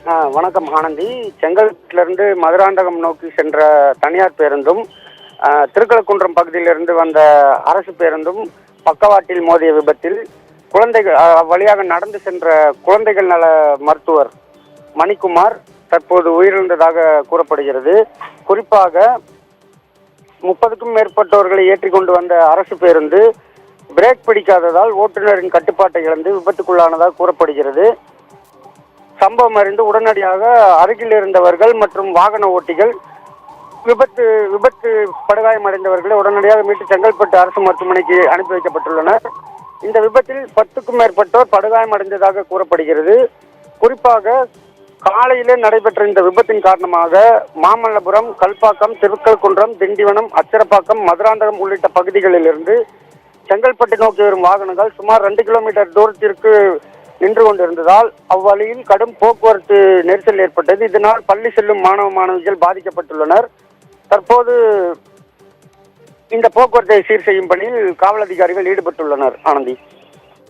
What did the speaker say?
வணக்கம் ஆனந்தி. செங்கல்பட்டிலிருந்து மதுராந்தகம் நோக்கி சென்ற தனியார் பேருந்தும் திருக்கழுக்குன்றம் பகுதியிலிருந்து வந்த அரசு பேருந்தும் பக்கவாட்டில் மோதிய விபத்தில் குழந்தைகள் வழியாக நடந்து சென்ற குழந்தைகள் நல மருத்துவர் மணிக்குமார் தற்போது உயிரிழந்ததாக கூறப்படுகிறது. குறிப்பாக 30க்கும் மேற்பட்டவர்களை ஏற்றிக்கொண்டு வந்த அரசு பேருந்து பிரேக் பிடிக்காததால் ஓட்டுநரின் கட்டுப்பாட்டை இழந்து விபத்துக்குள்ளானதாக கூறப்படுகிறது. சம்பவம் அறிந்து உடனடியாக அருகில் இருந்தவர்கள் மற்றும் வாகன ஓட்டிகள் விபத்து படுகாயமடைந்தவர்களை உடனடியாக மீட்டு செங்கல்பட்டு அரசு மருத்துவமனைக்கு அனுப்பி வைக்கப்பட்டுள்ளனர். இந்த விபத்தில் 10க்கும் மேற்பட்டோர் படுகாயமடைந்ததாக கூறப்படுகிறது. குறிப்பாக காலையிலே நடைபெற்ற இந்த விபத்தின் காரணமாக மாமல்லபுரம், கல்பாக்கம், திருக்கழுக்குன்றம், திண்டிவனம், அச்சரப்பாக்கம், மதுராந்தகம் உள்ளிட்ட பகுதிகளில் இருந்து செங்கல்பட்டு நோக்கி வரும் வாகனங்கள் சுமார் 2 கிலோமீட்டர் தூரத்திற்கு நின்று கொண்டிருந்ததால் அவ்வழியில் கடும் போக்குவரத்து நெரிசல் ஏற்பட்டது. இதனால் பள்ளி செல்லும் மாணவிகள் பாதிக்கப்பட்டுள்ளனர். தற்போது இந்த போக்குவரத்தை சீர் செய்யும் பணியில் காவல் அதிகாரிகள் ஈடுபட்டுள்ளனர். ஆனந்தி.